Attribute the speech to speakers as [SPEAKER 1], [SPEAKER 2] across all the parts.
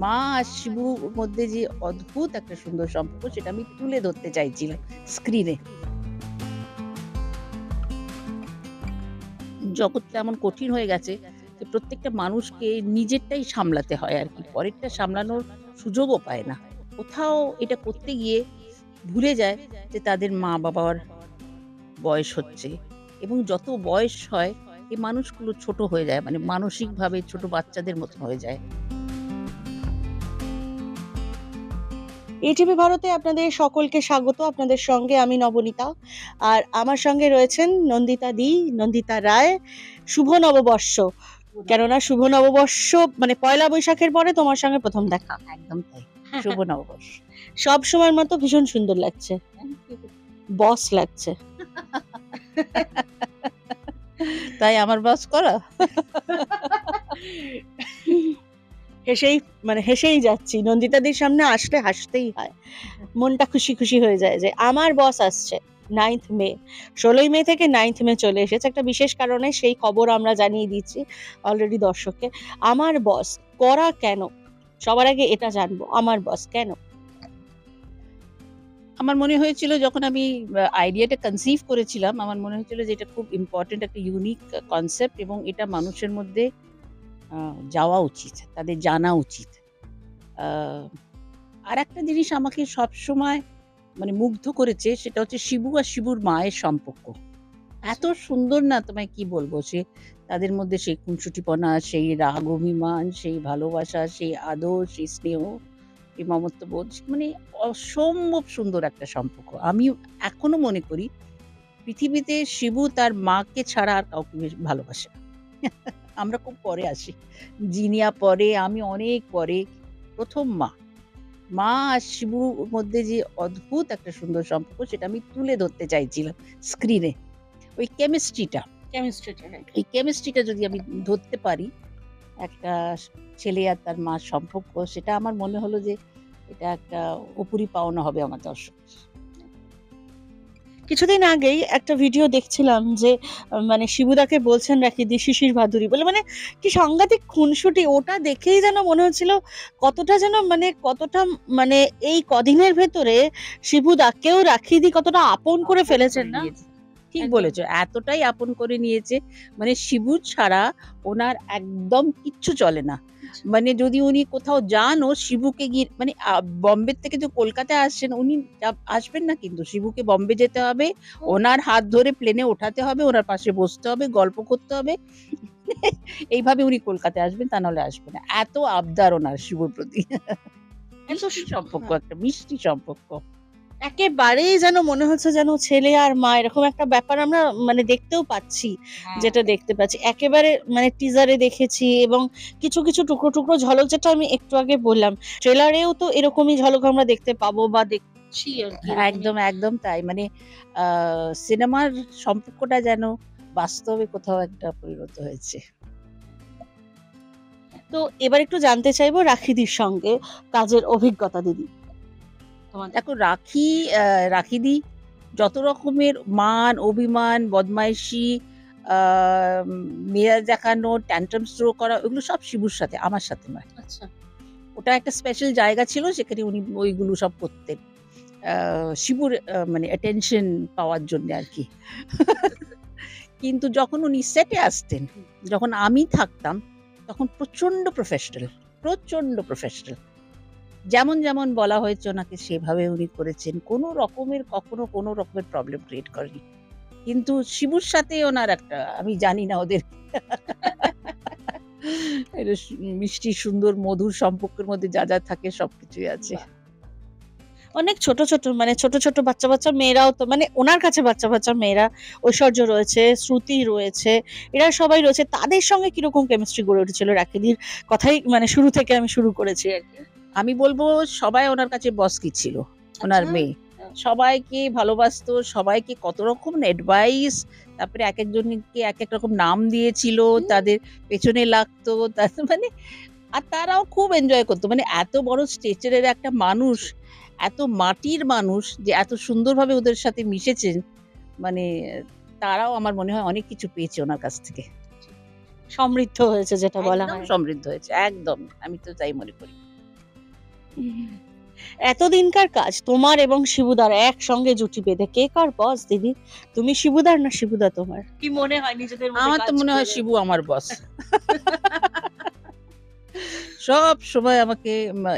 [SPEAKER 1] মা আর শিবুর মধ্যে যে অদ্ভুত একটা সুন্দর সম্পর্ক, সেটা আমি তুলে ধরতে চাইছিলাম স্ক্রিনে। জগৎটা এমন কঠিন হয়ে গেছে যে প্রত্যেকটা মানুষকে নিজেরটাই সামলাতে হয় আর কি, পরেরটা সামলানোর সুযোগও পায় না। কোথাও এটা করতে গিয়ে ভুলে যায় যে তাদের মা বাবার বয়স হচ্ছে, এবং যত বয়স হয় এই মানুষগুলো ছোট হয়ে যায়, মানে মানসিকভাবে ছোট বাচ্চাদের মতন হয়ে যায়।
[SPEAKER 2] এটিভি ভারতে আপনাদের সকলকে স্বাগত। আপনাদের সঙ্গে আমি নবনীতা, আর আমার সঙ্গে রয়েছেন নন্দিতা রায়। শুভ নববর্ষ। কেননা শুভ নববর্ষ মানে পয়লা বৈশাখের পরে তোমার সঙ্গে প্রথম দেখা।
[SPEAKER 1] একদম তাই। শুভ নববর্ষ।
[SPEAKER 2] সব সময়ের মতো ভীষণ সুন্দর লাগছে, বস লাগছে।
[SPEAKER 1] তাই আমার বস করা।
[SPEAKER 2] হেসেই যাচ্ছি। নন্দিতাদির সামনে আসলে হাসতেই হয়, মনটা খুশি খুশি হয়ে যায় যে আমার বস আসছে। 9th মে, 16ই মে থেকে 9th মে চলে এসেছে একটা বিশেষ কারণে, সেই খবর আমরা জানিয়ে দিচ্ছি অলরেডি দর্শককে। আমার বস করা কেন, সবার আগে এটা জানবো, আমার বস কেন?
[SPEAKER 1] আমার মনে হয়েছিল যখন আমি আইডিয়াটা কনসিভ করেছিলাম, আমার মনে হয়েছিল যে এটা খুব ইম্পর্টেন্ট একটা ইউনিক কনসেপ্ট, এবং এটা মানুষের মধ্যে যাওয়া উচিত, তাদের জানা উচিত। আর একটা জিনিস আমাকে সবসময় মানে মুগ্ধ করেছে, সেটা হচ্ছে শিবু আর শিবুর মায়ের সম্পর্ক। এত সুন্দর না, তোমায় কি বলবো, সে তাদের মধ্যে সেই খুনসুটিপনা, সেই রাগ অভিমান, সেই ভালোবাসা, সেই আদর, সেই স্নেহ, এই মমত্ববোধ, মানে অসম্ভব সুন্দর একটা সম্পর্ক। আমি এখনো মনে করি পৃথিবীতে শিবু তার মাকে ছাড়া আর কাউকে বেশি ভালোবাসে না। আমরা খুব পরে আসি, জিনিয়া পরে, আমি অনেক পরে। প্রথম মা আর শিবুর মধ্যে যে অদ্ভুত একটা সুন্দর সম্পর্ক, সেটা আমি তুলে ধরতে চাইছিলাম স্ক্রিনে। ওই কেমিস্ট্রিটা যদি আমি ধরতে পারি, একটা ছেলে আর তার মার সম্পর্ক, সেটা আমার মনে হলো যে এটা একটা উপরি পাওনা হবে আমার দর্শক।
[SPEAKER 2] কিছুদিন আগেই একটা ভিডিও দেখছিলাম যে মানে শিবুদাকে বলছেন রাখি দি শিশির ভাদুরী বলে, মানে কি সাংঘাতিক খুনসুটি। ওটা দেখেই যেন মনে হচ্ছিল কতটা মানে এই কদিনের ভেতরে শিবুদাকেও রাখি দি কতটা আপন করে ফেলেছেন না?
[SPEAKER 1] ঠিক বলেছো, এতটাই আপন করে নিয়েছে, মানে শিবু ছাড়া ওনার একদম কিচ্ছু চলে না। মানে যদি উনি কোথাও যান, ও শিবুকে গিয়ে, মানে বম্বে থেকে যে কলকাতায় আসছেন, উনি আসবেন না, কিন্তু শিবুকে বম্বে যেতে হবে, ওনার হাত ধরে প্লেনে ওঠাতে হবে, ওনার পাশে বসতে হবে, গল্প করতে হবে। এইভাবে উনি কলকাতায় আসবেন, তা নাহলে আসবে না। এত আবদার ওনার শিবুর প্রতি। মিষ্টি সম্পর্ক, একটা মিষ্টি সম্পর্ক।
[SPEAKER 2] একেবারেই যেন মনে হচ্ছে যেন ছেলে আর মা এরকম একটা ব্যাপার আমরা মানে দেখতেও পাচ্ছি। যেটা দেখতে পাচ্ছি একেবারে মানে টিজারে দেখেছি, এবং কিছু কিছু টুকরো টুকরো ঝলক, যেটা আমি একটু আগে বললাম, ট্রেলারেও তো এরকমই ঝলক আমরা দেখতে পাবো বা দেখছি আর কি।
[SPEAKER 1] একদম একদম তাই, মানে সিনেমার সম্পর্কটা যেন বাস্তবে কোথাও একটা পরিণত হয়েছে।
[SPEAKER 2] তো এবার একটু জানতে চাইবো রাখিদির সঙ্গে কাজের অভিজ্ঞতা দিদি।
[SPEAKER 1] দেখো, রাখিদি যত রকমের মান অভিমান, বদমাইশি, মেজাজ দেখানো, ট্যান্ট্রাম থ্রো করা, ওগুলো সব শিবুর সাথে, আমার সাথে নয়।
[SPEAKER 2] আচ্ছা,
[SPEAKER 1] ওটা একটা স্পেশাল জায়গা ছিল, সেখানে উনি ওইগুলো সব করতেন শিবুর মানে অ্যাটেনশন পাওয়ার জন্য আর কি। কিন্তু যখন উনি সেটে আসতেন, যখন আমি থাকতাম, তখন প্রচন্ড প্রফেশনাল। যেমন যেমন বলা হয়েছে ওনাকে সেভাবে উনি করেছেন, কখনো কোনো রকমের প্রবলেম ক্রিয়েট করেনি। কিন্তু শিবুর সাথে ওনার একটা, আমি জানি না ওদের মিষ্টি সুন্দর মধুর সম্পর্কের মধ্যে যা যা থাকে সবকিছুই আছে।
[SPEAKER 2] অনেক ছোট ছোট বাচ্চা মেয়েরাও তো, মানে ওনার কাছে বাচ্চা মেয়েরা, ঐশ্বর্য রয়েছে, শ্রুতি রয়েছে, এরা সবাই রয়েছে। তাদের সঙ্গে কিরকম কেমিস্ট্রি গড়ে উঠেছিল রাখিদির কথাই মানে শুরু থেকে আমি শুরু করেছি আর কি।
[SPEAKER 1] আমি বলবো সবাই ওনার কাছে বসকি ছিল, ওনার মেয়ে সবাইকে ভালোবাসতো, সবাইকে কত রকম অ্যাডভাইস, তারপরে এক একজনকে এক এক রকম নাম দিয়েছিল, তাদের পেছনে লাগতো, মানে আর তারাও খুব এনজয় করতো। মানে এত বড় স্টেচারের একটা মানুষ, এত মাটির মানুষ, যে এত সুন্দরভাবে ওদের সাথে মিশেছেন, মানে তারাও আমার মনে হয় অনেক কিছু পেয়েছে ওনার কাছ থেকে।
[SPEAKER 2] সমৃদ্ধ হয়েছে যেটা বলা হয়।
[SPEAKER 1] সমৃদ্ধ হয়েছে একদম, আমি তো তাই মনে করি।
[SPEAKER 2] এতদিনকার কাজ তোমার এবং শিবুদার একসঙ্গে জুটি বেঁধে কে কার বস দিদি? তুমি শিবুদার না শিবুদা তোমার? কি মনে হয় নিজেদের মধ্যে
[SPEAKER 1] আমার তো
[SPEAKER 2] কাজ
[SPEAKER 1] মনে হয়
[SPEAKER 2] করে?
[SPEAKER 1] শিবু আমার বস। সব সময় আমাকে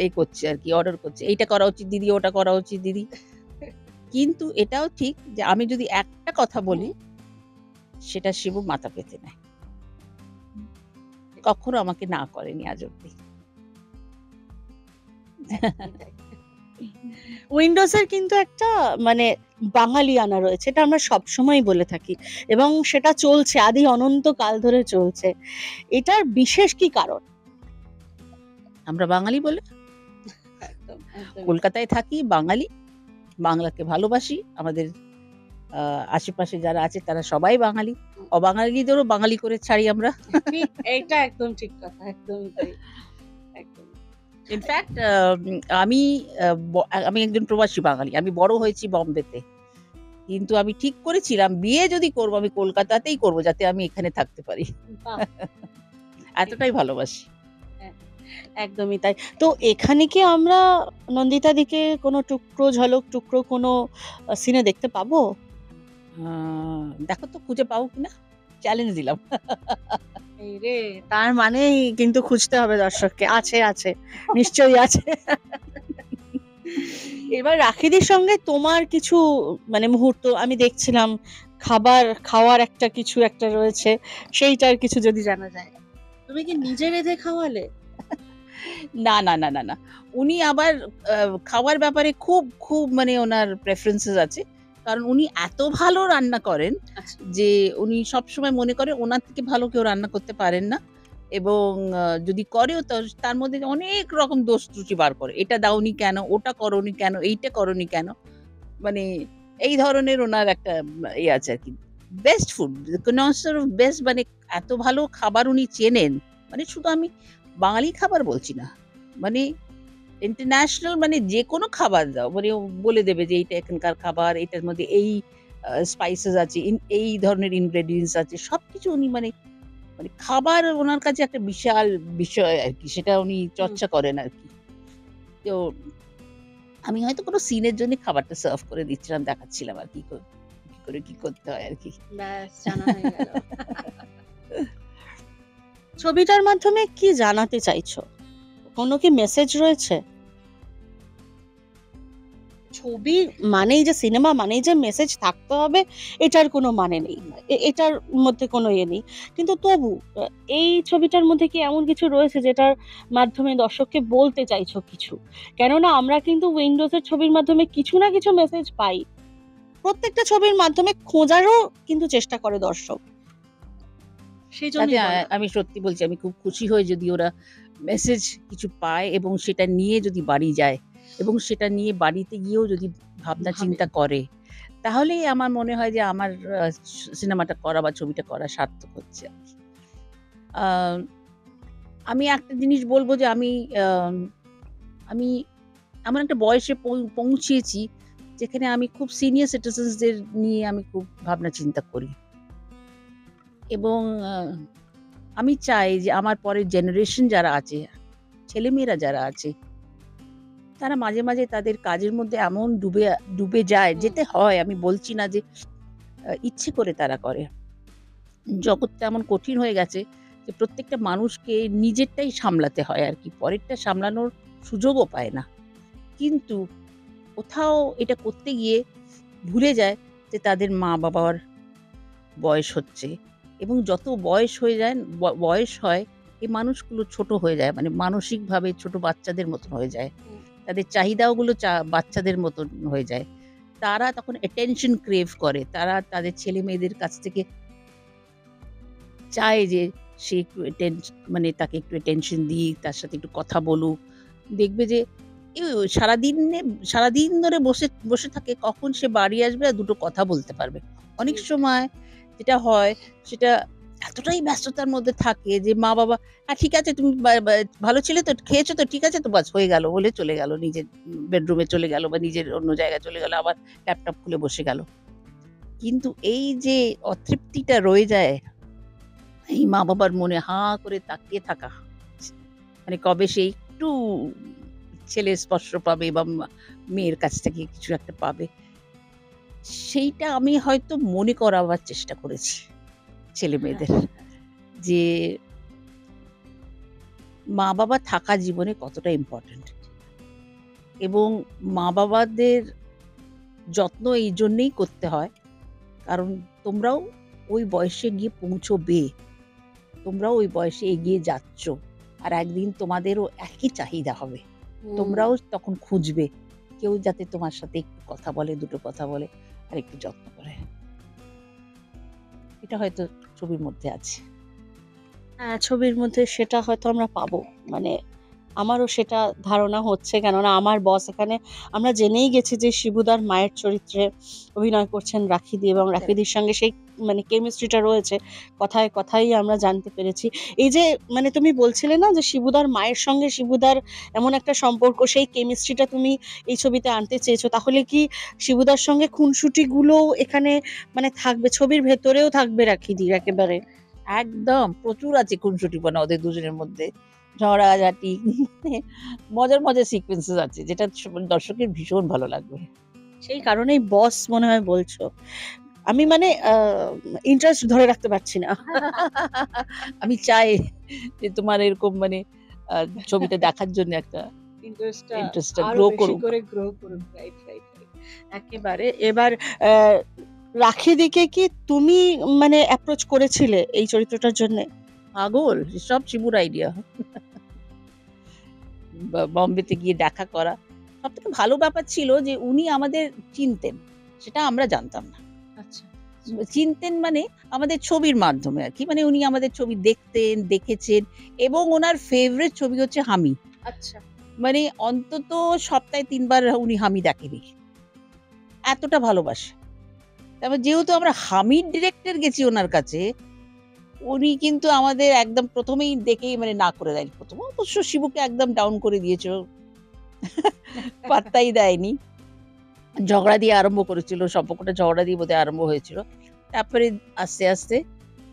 [SPEAKER 1] এই করছে আর কি, অর্ডার করছে, এইটা করা উচিত দিদি, ওটা করা উচিত দিদি। কিন্তু এটাও ঠিক যে আমি যদি একটা কথা বলি সেটা শিবু মাথা পেতে নেয়, কখনো আমাকে না করেনি আজ অব্দি।
[SPEAKER 2] উইন্ডোজের কিন্তু একটা মানে বাঙালিয়ানা রয়েছে, এটা আমরা সবসময় বলে থাকি এবং সেটা চলছে আদি অনন্তকাল ধরে চলছে। এটার বিশেষ কি কারণ?
[SPEAKER 1] আমরা বাঙালি বলে, কলকাতায় থাকি, বাঙালি, বাংলাকে ভালোবাসি, আমাদের আশেপাশে যারা আছে তারা সবাই বাঙালি, অবাঙালিদেরও বাঙালি করে ছাড়ি আমরা।
[SPEAKER 2] এইটা একদম ঠিক কথা, একদমই তাই, একদম।
[SPEAKER 1] ইনফ্যাক্ট আমি আমি একজন প্রবাসী বাঙালি, আমি বড় হয়েছি বম্বেতে, কিন্তু আমি ঠিক করেছিলাম বিয়ে যদি করব আমি কলকাতাতেই করব, যাতে আমি এখানে থাকতে পারি। এতটাই ভালোবাসি।
[SPEAKER 2] একদমই তাই। তো এখানে কি আমরা নন্দিতা দিকে কোনো টুকরো ঝলক টুকরো কোনো সিনে দেখতে পাবো?
[SPEAKER 1] দেখো তো খুঁজে পাও কিনা, চ্যালেঞ্জ দিলাম।
[SPEAKER 2] এই রে, তার মানেই কিন্তু খুঁজতে হবে দর্শককে। আছে আছে, নিশ্চয়ই আছে। এবার রাখিদির সঙ্গে তোমার কিছু মানে মুহূর্ত আমি দেখছিলাম, খাওয়ার একটা কিছু একটা রয়েছে, সেইটার কিছু যদি জানা যায়। তুমি কি নিজে রেঁধে খাওয়ালে?
[SPEAKER 1] না না না না না, উনি আবার খাওয়ার ব্যাপারে খুব খুব মানে ওনার প্রেফারেন্সেস আছে, কারণ উনি এত ভালো রান্না করেন যে উনি সবসময় মনে করে ওনার থেকে ভালো কেউ রান্না করতে পারেন না, এবং যদি করেও তো তার মধ্যে অনেক রকম দোষ ত্রুটি বার করে, এটা দাওনি কেন, ওটা করনি কেন, এইটা করনি কেন, মানে এই ধরনের ওনার একটা ইয়ে আছে আর কি। বেস্ট ফুড, বেস্ট, মানে এত ভালো খাবার উনি চেনেন, মানে শুধু আমি বাঙালি খাবার বলছি না, মানে ইন্টারন্যাশনাল, মানে যে কোনো খাবার দাও মানে ও বলে দেবে যে এইটা এখানকার খাবার, এটার মধ্যে এই স্পাইসেস আছে, এই ধরনের ইনগ্রেডিয়েন্টস আছে, সবকিছু উনি মানে মানে খাবার ওনার কাছে একটা বিশাল বিষয় আর কি, সেটা উনি চর্চা করেন আর কি। তো আমি হয়তো কোনো সিনের জন্য খাবারটা সার্ভ করে দিচ্ছিলাম, দেখাচ্ছিলাম আর কি করে কি করতে হয় আর কি।
[SPEAKER 2] ব্যাস, জানা হয়ে গেল। ছবিটার মাধ্যমে কি জানাতে চাইছো? কোনো কি মেসেজ রয়েছে? ছবি মানেই যে সিনেমা মানেই যে মেসেজ থাকতে হবে এটার কোনো মানে নেই, এটার মধ্যে কোনো ইয়ে নেই, কিন্তু তবু এই ছবিটার মধ্যে কি এমন কিছু রয়েছে যেটার মাধ্যমে দর্শককে বলতে চাইছো কিছু? কেননা আমরা কিন্তু উইন্ডোজের ছবির মাধ্যমে কিছু না কিছু মেসেজ পাই, প্রত্যেকটা ছবির মাধ্যমে খোঁজারও কিন্তু চেষ্টা করে দর্শক, সেই জন্য
[SPEAKER 1] আমি সত্যি বলছি, আমি খুব খুশি হই যদি ওরা মেসেজ কিছু পায় এবং সেটা নিয়ে যদি বাড়ি যায়, এবং সেটা নিয়ে বাড়িতে গিয়েও যদি ভাবনা চিন্তা করে, তাহলেই আমার মনে হয় যে আমার সিনেমাটা করা বা ছবিটা করা সার্থক হচ্ছে আর কি। আমি একটা জিনিস বলবো যে আমি এমন একটা বয়সে পৌঁছেছি যেখানে আমি খুব সিনিয়র সিটিজেন্সদের নিয়ে আমি খুব ভাবনা চিন্তা করি, এবং আমি চাই যে আমার পরের জেনারেশন যারা আছে, ছেলেমেয়েরা যারা আছে, তারা মাঝে মাঝে তাদের কাজের মধ্যে এমন ডুবে যায়, যেতে হয়, আমি বলছি না যে ইচ্ছে করে তারা করে, জগৎটা এমন কঠিন হয়ে গেছে যে প্রত্যেকটা মানুষকে নিজেরটাই সামলাতে হয় আর কি, পরেরটা সামলানোর সুযোগও পায় না, কিন্তু কোথাও এটা করতে গিয়ে ভুলে যায় যে তাদের মা বাবার বয়স হচ্ছে, এবং যত বয়স হয়ে যায়, বয়স হয়, এই মানুষগুলো ছোট হয়ে যায়, মানে মানসিকভাবে ছোট বাচ্চাদের মতন হয়ে যায়, তাদের চাহিদাগুলো বাচ্চাদের মতন হয়ে যায়, তারা তখন অ্যাটেনশন ক্রেভ করে, তারা তাদের ছেলে মেয়েদের কাছ থেকে চায় যে সে একটু মানে তাকে একটু অ্যাটেনশন দিই, তার সাথে একটু কথা বলুক, দেখবে যে সারাদিন ধরে বসে বসে থাকে, কখন সে বাড়ি আসবে আর দুটো কথা বলতে পারবে। অনেক সময় যেটা হয় সেটা এতটাই ব্যস্ততার মধ্যে থাকে যে মা বাবা, হ্যাঁ ঠিক আছে তুমি ভালো ছিলে তো, খেয়েছো তো, ঠিক আছে তো, বাস হয়ে গেল বলে চলে গেল, নিজের বেডরুমে চলে গেল বা নিজের অন্য জায়গায় চলে গেল, আবার ল্যাপটপ খুলে বসে গেল, কিন্তু এই যে অতৃপ্তিটা রয়ে যায় এই মা বাবার মনে, হাঁ করে তাকিয়ে থাকা, মানে কবে সে একটু ছেলের স্পর্শ পাবে বা মেয়ের কাছ থেকে কিছু একটা পাবে। সেইটা আমি হয়তো মনে করাবার চেষ্টা করেছি ছেলেমেয়েদের। যে মা-বাবা থাকা জীবনে কতটা ইম্পোর্টেন্ট এবং মা-বাবাদের যত্ন এই জন্যেই করতে হয়, কারণ তোমরাও ওই বয়সে গিয়ে পৌঁছবে। তোমরাও ওই বয়সে এগিয়ে যাচ্ছ। আর একদিন তোমাদেরও একই চাহিদা হবে। তোমরাও তখন খুঁজবে কেউ যাতে তোমার সাথে একটু কথা বলে, দুটো কথা বলে আর একটু যত্ন করে। এটা হয়তো ছবির মধ্যে আছে।
[SPEAKER 2] হ্যাঁ, ছবির মধ্যে সেটা হয়তো আমরা পাবো। মানে আমারও সেটা ধারণা হচ্ছে, কেননা আমার বস এখানে আমরা জেনেই গেছি যে শিবুদার মায়ের চরিত্রে অভিনয় করছেন রাখিদি, এবং রাখিদির সঙ্গে সেই মানে কেমিস্ট্রিটা রয়েছে, কথায় কথাই আমরা জানতে পেরেছি। এই যে মানে তুমি বলছিলে না যে শিবুদার মায়ের সঙ্গে শিবুদার এমন একটা সম্পর্ক, সেই কেমিস্ট্রিটা তুমি এই ছবিতে আনতে চেয়েছো, তাহলে কি শিবুদার সঙ্গে খুনসুটি গুলো এখানে মানে থাকবে, ছবির ভেতরেও থাকবে রাখিদির একেবারে?
[SPEAKER 1] একদম প্রচুর আছে খুনসুটিপনা ওদের দুজনের মধ্যে। ঝগড়াঝাটি মজার, মজার সিকোয়েন্সেস আছে যেটা দর্শকের ভীষণ ভালো লাগবে।
[SPEAKER 2] সেই কারণেই বস মনে হয় বলছো। আমি মানে ইন্টারেস্ট ধরে রাখতে পারছি না।
[SPEAKER 1] আমি চাই যে তোমার এরকম মানে ছবিটা দেখার জন্য একটা ইন্টারেস্টটা
[SPEAKER 2] আরো
[SPEAKER 1] গ্রো
[SPEAKER 2] বেশি
[SPEAKER 1] করুক।
[SPEAKER 2] করে গ্রো করুক। Right, right, right. একেবারে। এবার আহ, রাখিদিকে কি তুমি মানে অ্যাপ্রোচ করেছিলে এই চরিত্রটার জন্য?
[SPEAKER 1] পাগল! সব শিবুর আইডিয়া। বম্বেতে গিয়ে দেখা করা। সবথেকে ভালো ব্যাপার ছিল যে উনি আমাদের চিনতেন। সেটা আমরা জানতাম না।
[SPEAKER 2] আচ্ছা,
[SPEAKER 1] চিনতেন মানে আমাদের ছবির মাধ্যমে আরকি। মানে উনি আমাদের ছবি দেখতেন, দেখেছেন এবং উনার ফেভারিট ছবি হচ্ছে 'হামি'।
[SPEAKER 2] আচ্ছা।
[SPEAKER 1] মানে অন্তত সপ্তাহে ৩ বার উনি 'হামি' দেখেনি। এতটা ভালোবাসে। তারপর যেহেতু আমরা 'হামির' ডিরেক্টর গেছি উনার কাছে, উনি কিন্তু আমাদের একদম ১ম এই দেখেই মানে না করে দেয়নি। ১ম অবশ্য শিবুকে একদম ডাউন করে দিয়েছিল। পাত্তাই দেয়নি। ঝগড়া দিয়ে আরম্ভ করেছিল। সম্পর্কটা ঝগড়া দিয়ে বোধহয় আরম্ভ হয়েছিল। তারপরে আস্তে, আস্তে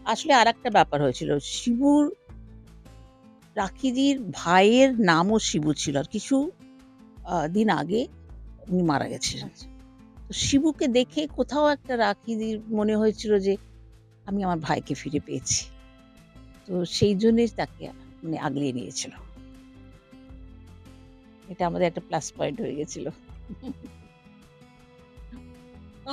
[SPEAKER 1] আসলে আরেকটা ব্যাপার হয়েছিল। শিবুর রাখিদির ভাইয়ের নামও শিবু ছিল। আর কিছু দিন আগে উনি মারা গেছিলেন।
[SPEAKER 2] আচ্ছা।
[SPEAKER 1] তো শিবুকে দেখে কোথাও একটা রাখিদির মনে হয়েছিল যে আমি আমার ভাইকে ফিরে পেয়েছি। তো সেই জন্যই তাকে মানে আগলিয়ে নিয়েছিল। এটা আমাদের একটা প্লাস পয়েন্ট হয়ে গেছিল।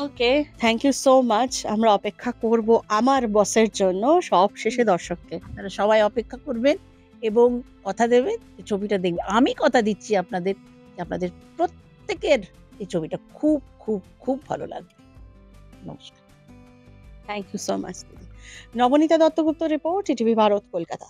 [SPEAKER 2] ওকে, থ্যাংক ইউ সো মাচ। আমরা অপেক্ষা করব আমার বসের জন্য, সব শেষে দর্শককে।
[SPEAKER 1] আপনারা সবাই অপেক্ষা করবেন এবং কথা দেবেন যে ছবিটা দেখবেন। আমি কথা দিচ্ছি আপনাদের যে আপনাদের প্রত্যেকের এই ছবিটা খুব, খুব, খুব ভালো লাগবে। নমস্কার।
[SPEAKER 2] থ্যাংক ইউ সো মাচ দিদি। Nabanita Duttagupta report, ETV Bharat, Kolkata.